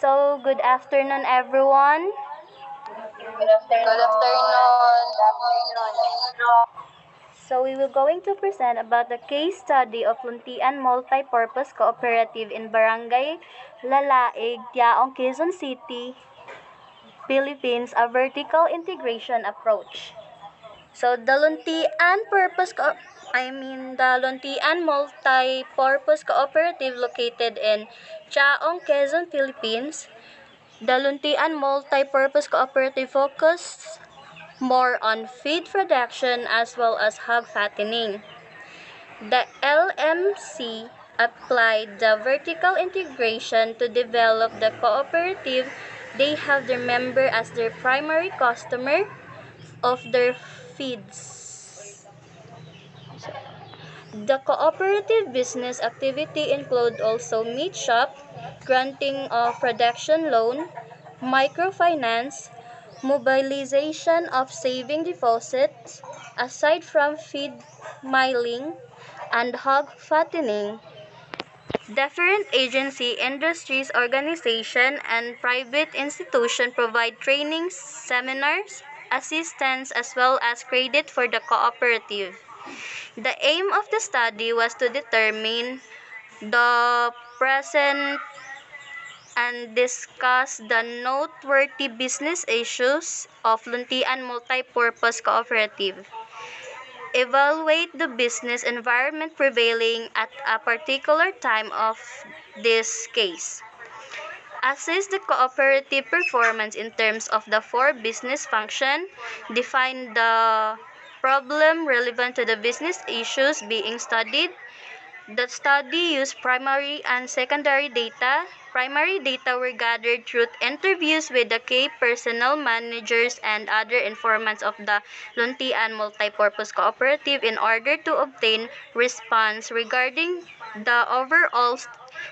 So, good afternoon, everyone. Good afternoon. So, we will going to present about the case study of Luntian Multi-Purpose Cooperative in Barangay Lalaig, Yaong, Quezon City, Philippines, a vertical integration approach. So, the Luntian Multi-Purpose Cooperative located in Chaong, Quezon, Philippines. The Luntian Multi-Purpose Cooperative focused more on feed production as well as hog fattening. The LMC applied the vertical integration to develop the cooperative. They have their member as their primary customer of their feeds. The cooperative business activity include also meat shop, granting of production loan, microfinance, mobilization of saving deposits, aside from feed milling and hog fattening. Different agency, industries, organization, and private institution provide trainings, seminars, assistance, as well as credit for the cooperative. The aim of the study was to determine the present and discuss the noteworthy business issues of Luntian Multi-Purpose Cooperative. Evaluate the business environment prevailing at a particular time of this case. Assess the cooperative performance in terms of the four business functions. Define the problem relevant to the business issues being studied. The study used primary and secondary data. Primary data were gathered through interviews with the key personnel managers and other informants of the Luntian Multi-Purpose Cooperative in order to obtain response regarding the overall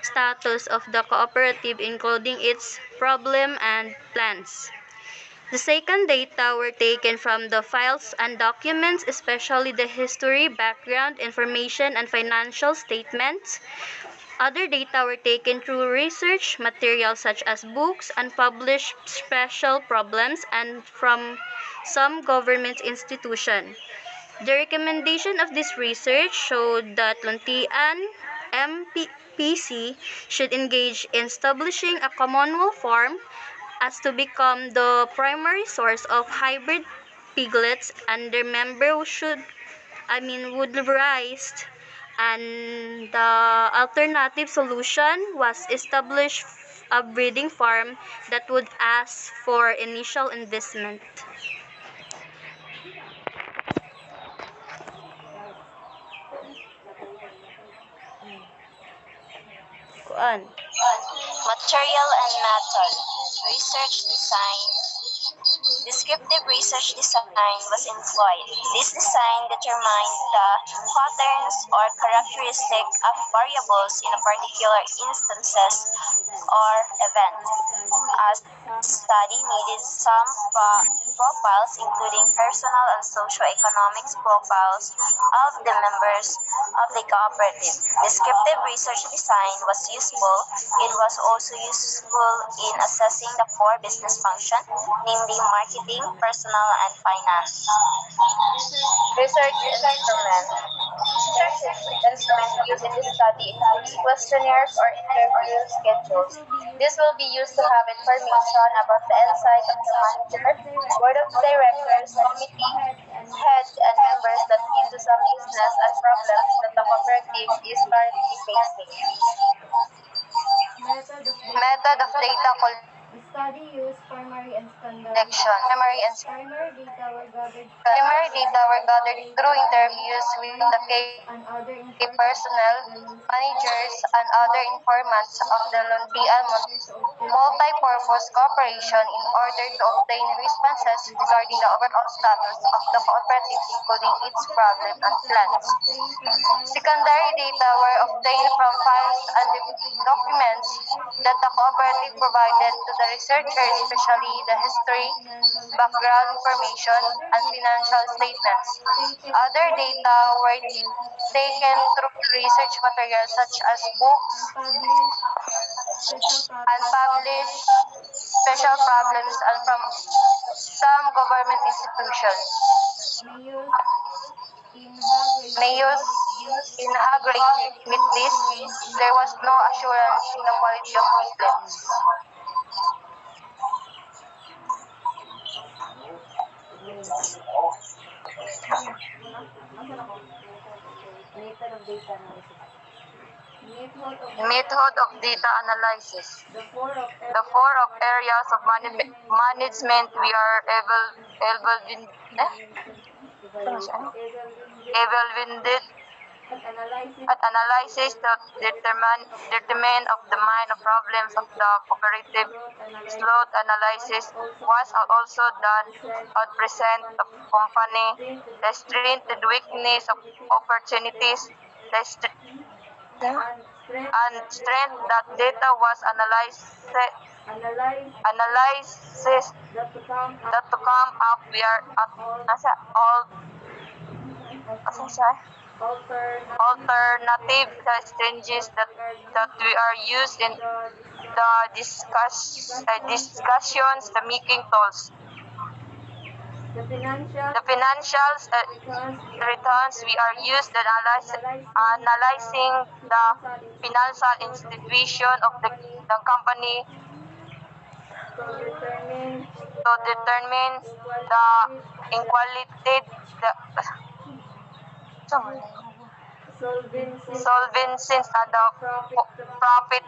status of the cooperative, including its problem and plans. The second data were taken from the files and documents, especially the history, background, information, and financial statements. Other data were taken through research materials such as books, unpublished special problems, and from some government institution. The recommendation of this research showed that Luntian MPC should engage in establishing a commonwealth farm as to become the primary source of hybrid piglets, and their member would rise, and the alternative solution was establish a breeding farm that would ask for initial investment. Kuan. Material and method. Research design. Descriptive research design was employed. This design determined the patterns or characteristics of variables in a particular instances or event. As study needed some profiles including personal and socio-economic profiles of the members of the cooperative. Descriptive research design was useful. It was also useful in assessing the core business function, namely marketing, personal, and finance. Research instrument. Research instruments used in this study includes questionnaires or interview schedules. This will be used to have information about the insight of the manager, board of directors, committee, heads, and members that lead to some business and problems that the cooperative is currently facing. Method of data collection. Study used primary and standard Primary data were gathered through interviews with the key and other personnel, managers, and other informants of the Luntian Multi-Purpose Corporation in order to obtain responses regarding the overall status of the cooperative, including its problem and plans. Secondary data were obtained from files and documents that the cooperative provided to the researchers, especially the history, background information, and financial statements. Other data were taken through research materials such as books, unpublished special problems and from some government institutions. Mayors in agreement with this, there was no assurance in the quality of leaflets. Method of data analysis. The four of areas of management we are evaluated at analysis to determine of the mind of problems of the cooperative. Slot analysis was also done at present of company, the strength and weakness of opportunities, and strength that data was analysis that to come up we are at all alternative strategies that we are used in the discussions, the making tools. The financials returns we are used in analyzing the financial institution of the company to determine the inequality, the solvency and the profit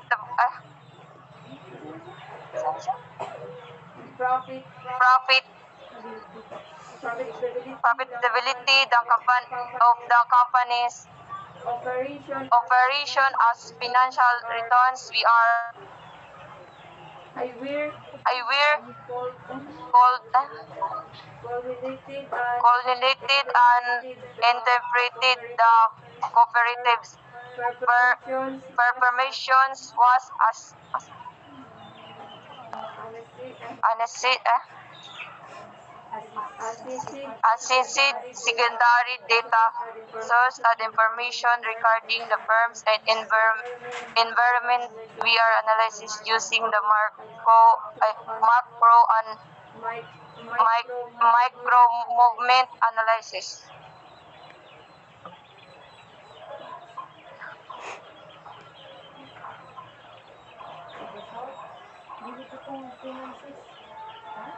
profit profitability of the company's operation as financial returns we are aware correlated and interpreted the cooperatives performations was as assessed secondary data source and information regarding the firms and environment we are analysis using the macro and micro movement analysis.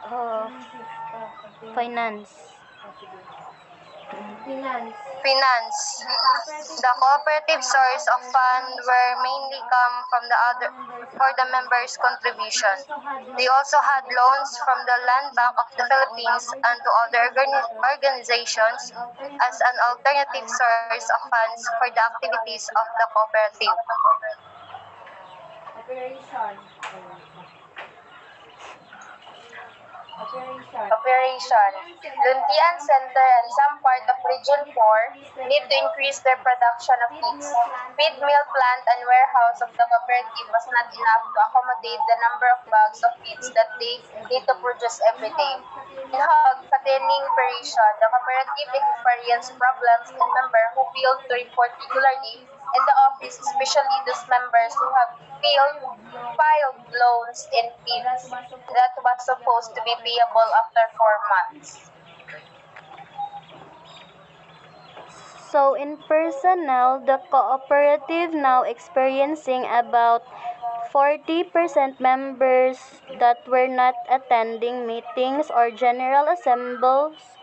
Uh, Finance. Finance. The cooperative source of fund were mainly come from the other for the members' contribution. They also had loans from the Land Bank of the Philippines and to other organizations as an alternative source of funds for the activities of the cooperative. Operation. Luntian Center and some part of Region 4 need to increase their production of feeds. Feed mill plant and warehouse of the cooperative was not enough to accommodate the number of bags of feeds that they need to produce every day. In hog fattening operation, the cooperative experienced problems in members who failed to report regularly in the office, especially those members who have filed loans in feeds that was supposed to be payable after 4 months. So in personnel, the cooperative now experiencing about 40% members that were not attending meetings or general assemblies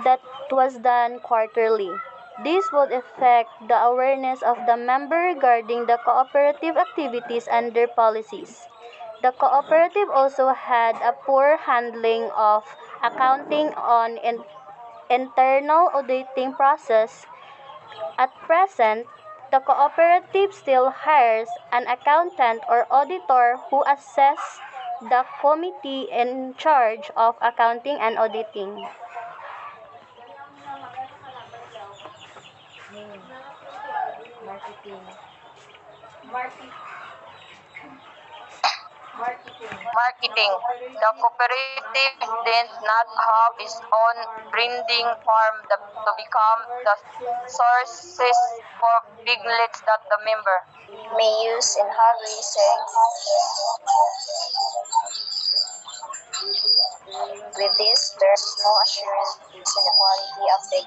that was done quarterly. This would affect the awareness of the member regarding the cooperative activities and their policies. The cooperative also had a poor handling of accounting on internal auditing process. At present, the cooperative still hires an accountant or auditor who assess the committee in charge of accounting and auditing. Marketing. The cooperative did not have its own branding form to become the sources for piglets that the member may use in hog racing. With this, there's no assurance in the quality of the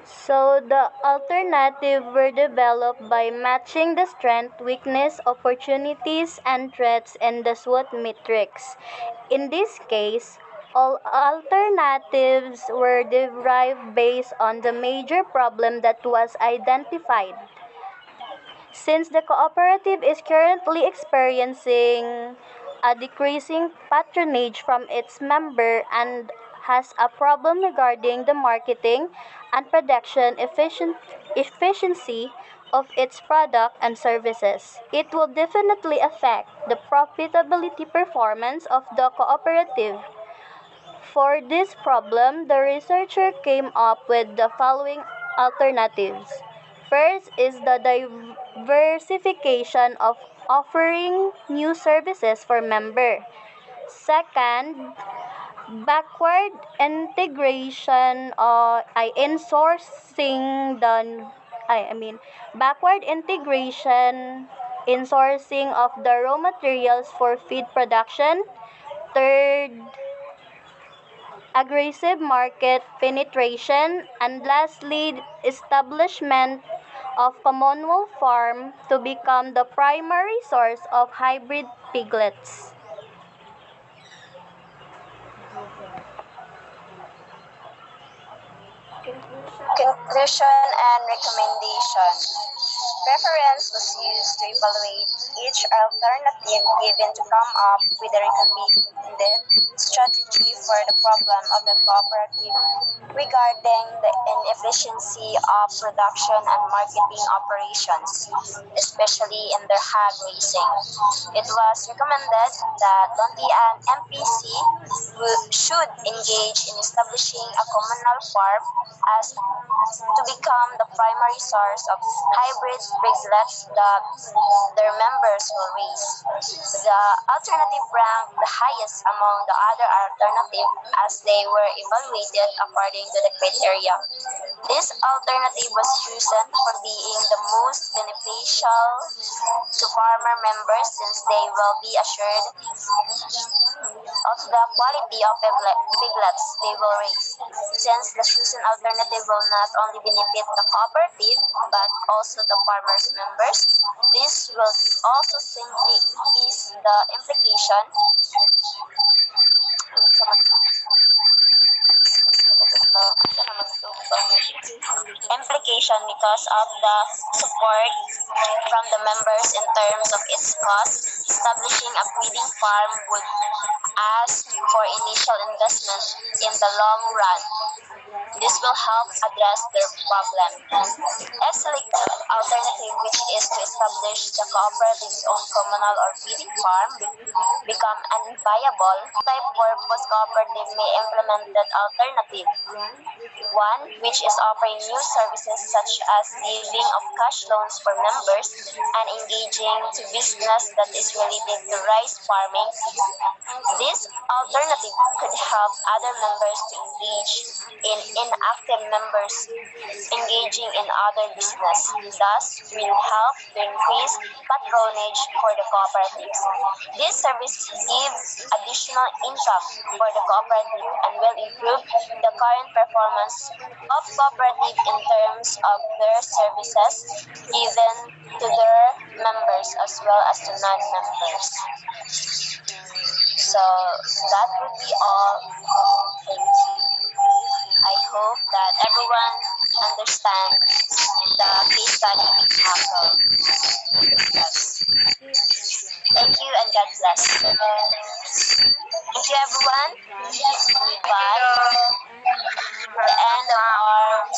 So the alternative were developed by matching the strength, weakness, opportunities, and threats in the SWOT matrix. In this case, all alternatives were derived based on the major problem that was identified. Since the cooperative is currently experiencing a decreasing patronage from its member and has a problem regarding the marketing and production efficiency of its product and services, it will definitely affect the profitability performance of the cooperative. For this problem, the researcher came up with the following alternatives. First is the diversification of offering new services for member. Second, backward integration I insourcing the I mean backward integration in sourcing of the raw materials for feed production. Third, aggressive market penetration, and lastly, establishment of commonwealth farm to become the primary source of hybrid piglets. conclusion and recommendation. Preference was used to evaluate each alternative given to come up with a recommended strategy for the problem of the cooperative regarding the inefficiency of production and marketing operations, especially in their hog raising. It was recommended that Lunti and MPC should engage in establishing a communal farm as to become the primary source of hybrid piglets that their members will raise. The alternative ranked the highest among the other alternatives as they were evaluated according to the criteria. This alternative was chosen for being the most beneficial to farmer members since they will be assured of the quality of piglets they will raise. Since the chosen alternative will not only benefit the cooperative but also the farmers' members, this will also simply ease the implication because of the support from the members in terms of its cost. Establishing a breeding farm would ask for initial investment in the long run. This will help address their problem. A selected alternative, which is to establish the cooperative's own communal or breeding farm, become unviable. Multi-purpose cooperative may implement that alternative. One, which is offering new services such as giving of cash loans for members and engaging to business that is related to rice farming. This alternative could help other members to engage in inactive members engaging in other business. Thus, will help to increase patronage for the cooperatives. This service gives additional income for the cooperative and will improve the current performance of cooperative in terms of their services given to their members as well as to non-members. So that would be all. Thank you. I hope that everyone understands the case study example. Thank you and God bless. Thank you everyone. Bye. The end of our